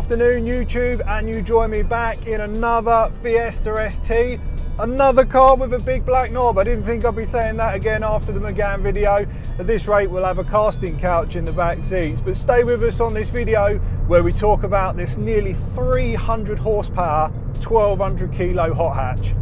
afternoon YouTube, and you join me back in another Fiesta ST, another car with a big black knob. I didn't think I'd be saying that again after the McGann video. At this rate we'll have a casting couch in the back seats, but stay with us on this video where we talk about this nearly 300 horsepower 1200 kilo hot hatch.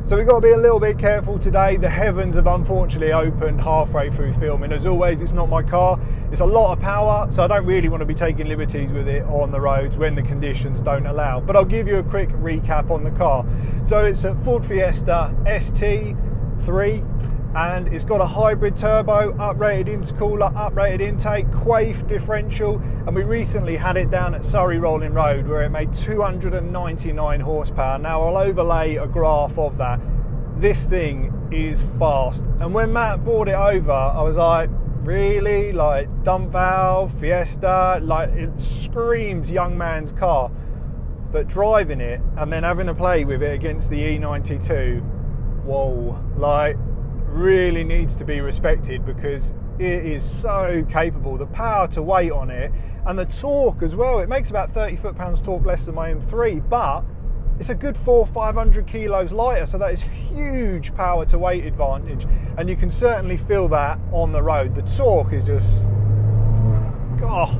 So we've got to be a little bit careful today. The heavens have unfortunately opened halfway through filming. As always, it's not my car. It's a lot of power, so I don't really want to be taking liberties with it on the roads when the conditions don't allow. But I'll give you a quick recap on the car. So it's a Ford Fiesta ST3, and it's got a hybrid turbo, uprated intercooler, uprated intake, quaif differential, and we recently had it down at Surrey Rolling Road where it made 299 horsepower. Now I'll overlay a graph of that. This thing is fast, and when Matt brought it over I was like, really? Like dump valve, Fiesta, like it screams young man's car. But driving it and then having to play with it against the E92, whoa, like really needs to be respected because it is so capable. The power to weight on it and the torque as well. It makes about 30 foot-pounds torque less than my M3, but it's a good 500 kilos lighter, so that is huge power to weight advantage, and you can certainly feel that on the road. The torque is just, God.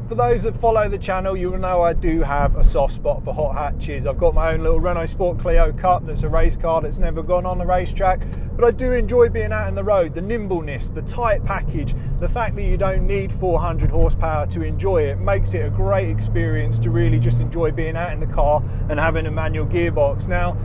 For those that follow the channel, you will know I do have a soft spot for hot hatches. I've got my own little Renault Sport Clio Cup that's a race car that's never gone on a racetrack, but I do enjoy being out in the road. The nimbleness, the tight package, the fact that you don't need 400 horsepower to enjoy it makes it a great experience to really just enjoy being out in the car and having a manual gearbox. Now,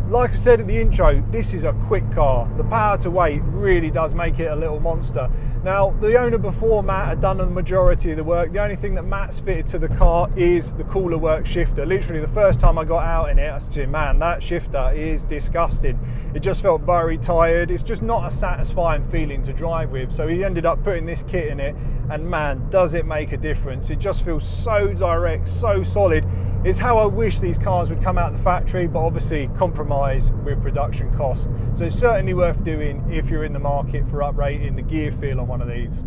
like I said at the intro, this is a quick car. The power to weight really does make it a little monster. Now, the owner before Matt had done the majority of the work. The only thing that Matt's fitted to the car is the cooler work shifter. Literally the first time I got out in it, I said, man, that shifter is disgusting. It just felt very tired. It's just not a satisfying feeling to drive with. So he ended up putting this kit in it, and man, does it make a difference. It just feels so direct, so solid. It's how I wish these cars would come out of the factory, but obviously compromise with production costs. So it's certainly worth doing if you're in the market for uprating the gear feel on one of these.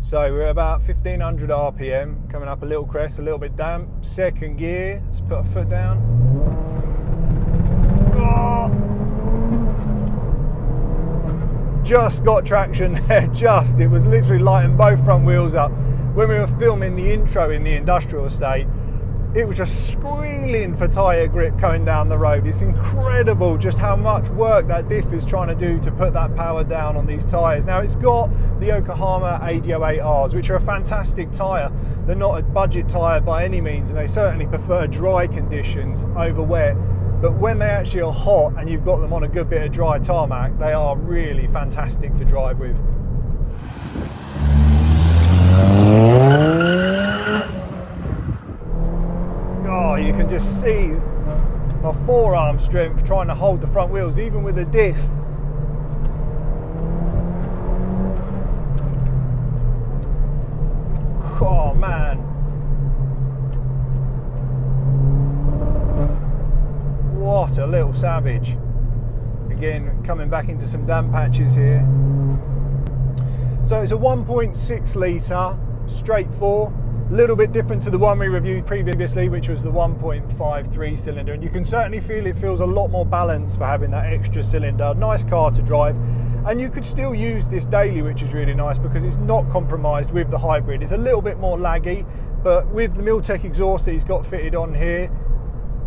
So we're at about 1500 RPM, coming up a little crest, a little bit damp. Second gear, let's put a foot down. Oh. Just got traction there, it was literally lighting both front wheels up. When we were filming the intro in the industrial estate, it was just squealing for tyre grip going down the road. It's incredible just how much work that diff is trying to do to put that power down on these tyres. Now it's got the Yokohama AD08Rs, which are a fantastic tyre. They're not a budget tyre by any means, and they certainly prefer dry conditions over wet. But when they actually are hot and you've got them on a good bit of dry tarmac, they are really fantastic to drive with. Oh, you can just see my forearm strength trying to hold the front wheels, even with the diff. little savage. Again, coming back into some damp patches here. So it's a 1.6 litre straight 4, a little bit different to the one we reviewed previously, which was the 1.53 cylinder, and you can certainly feel it feels a lot more balanced for having that extra cylinder. Nice car to drive, and you could still use this daily, which is really nice because it's not compromised with the hybrid. It's a little bit more laggy, but with the Miltech exhaust that he's got fitted on here,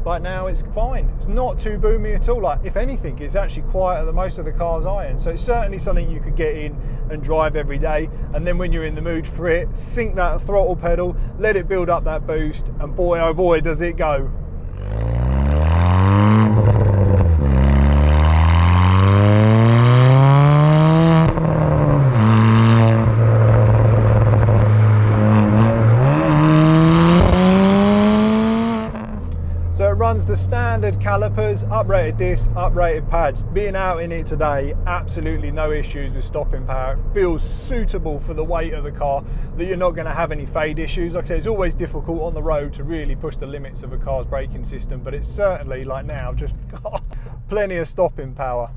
like now, it's fine. It's not too boomy at all. Like, if anything, it's actually quieter than most of the cars I own. So it's certainly something you could get in and drive every day. And then when you're in the mood for it, sink that throttle pedal, let it build up that boost, and boy, oh boy, does it go. Runs the standard calipers, uprated discs, uprated pads. Being out in it today, absolutely no issues with stopping power. It feels suitable for the weight of the car, that you're not going to have any fade issues. Like I say, it's always difficult on the road to really push the limits of a car's braking system, but it's certainly, like now, just got plenty of stopping power.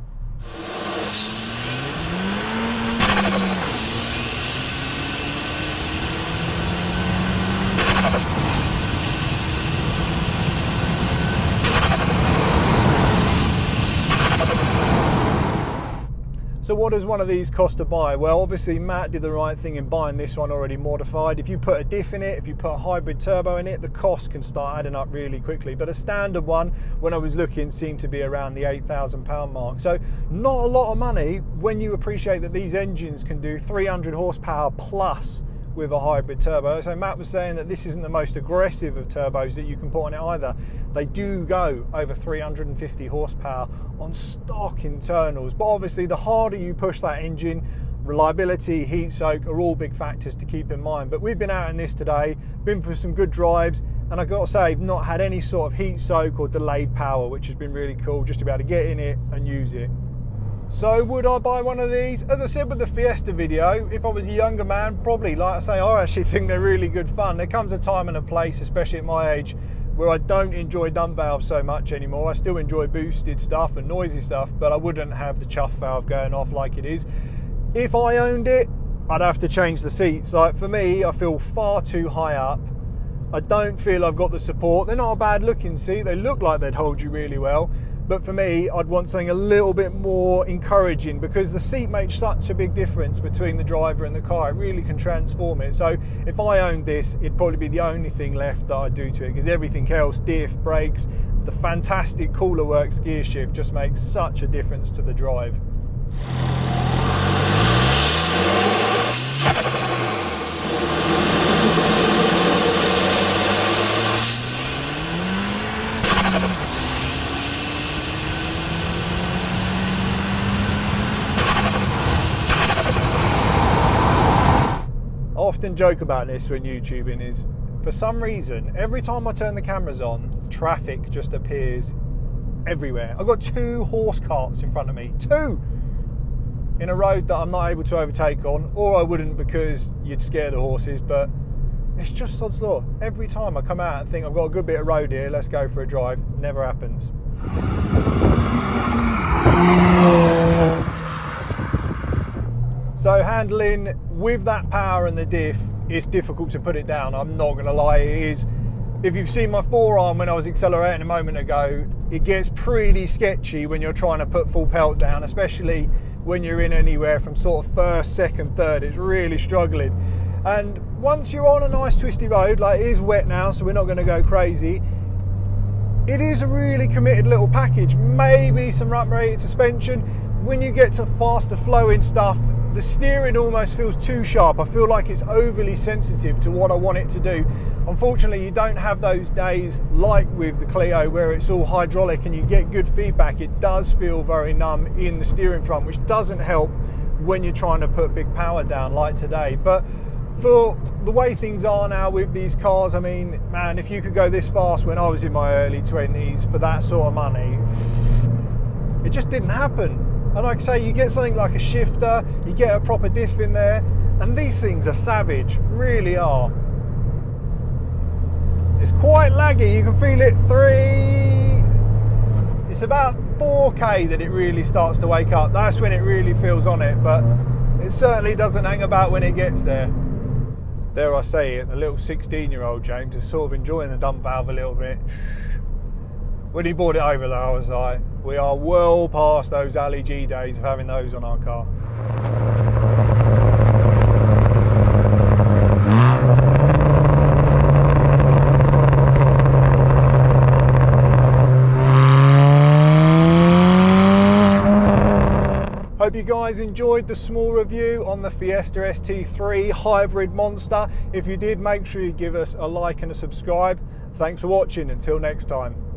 So what does one of these cost to buy? Well, obviously Matt did the right thing in buying this one already modified. If you put a diff in it, if you put a hybrid turbo in it, the cost can start adding up really quickly. But a standard one, when I was looking, seemed to be around the £8,000 mark. So not a lot of money when you appreciate that these engines can do 300 horsepower plus with a hybrid turbo. So Matt was saying that this isn't the most aggressive of turbos that you can put on it either. They do go over 350 horsepower on stock internals, but obviously the harder you push that engine, reliability, heat soak are all big factors to keep in mind. But we've been out in this today, been for some good drives, and I've got to say, I've not had any sort of heat soak or delayed power, which has been really cool, just to be able to get in it and use it. So would I buy one of these? As I said with the Fiesta video, if I was a younger man, probably. Like I say, I actually think they're really good fun. There comes a time and a place, especially at my age, where I don't enjoy dump valves so much anymore. I still enjoy boosted stuff and noisy stuff, but I wouldn't have the chuff valve going off like it is. If I owned it, I'd have to change the seats. Like for me, I feel far too high up. I don't feel I've got the support. They're not a bad looking seat. They look like they'd hold you really well. But for me, I'd want something a little bit more encouraging, because the seat makes such a big difference between the driver and the car. It really can transform it. So if I owned this, it'd probably be the only thing left that I'd do to it, because everything else, diff, brakes, the fantastic Cooler Works gear shift just makes such a difference to the drive. I often joke about this when YouTubing is, for some reason, every time I turn the cameras on, traffic just appears everywhere. I've got 2 horse carts in front of me, 2! In a road that I'm not able to overtake on, or I wouldn't because you'd scare the horses, but it's just sod's law. Every time I come out and think I've got a good bit of road here, let's go for a drive, never happens. So handling with that power and the diff, it's difficult to put it down. I'm not going to lie, it is. If you've seen my forearm when I was accelerating a moment ago, it gets pretty sketchy when you're trying to put full pelt down, especially when you're in anywhere from sort of first, second, third. It's really struggling. And once you're on a nice twisty road, like it is wet now, so we're not going to go crazy, it is a really committed little package. Maybe some uprated suspension. When you get to faster flowing stuff, the steering almost feels too sharp. I feel like it's overly sensitive to what I want it to do. Unfortunately, you don't have those days like with the Clio where it's all hydraulic and you get good feedback. It does feel very numb in the steering front, which doesn't help when you're trying to put big power down like today. But for the way things are now with these cars, I mean, man, if you could go this fast when I was in my early 20s for that sort of money, it just didn't happen. And like I say, you get something like a shifter, you get a proper diff in there, and these things are savage, really are. It's quite laggy, you can feel it 3. It's It's about 4k that it really starts to wake up. That's when it really feels on it, but it certainly doesn't hang about when it gets there. Dare I say it, the little 16-year-old James is sort of enjoying the dump valve a little bit. When he brought it over though, I was like, we are well past those Ali G days of having those on our car. Hope you guys enjoyed the small review on the Fiesta ST3 hybrid monster. If you did, make sure you give us a like and a subscribe. Thanks for watching. Until next time.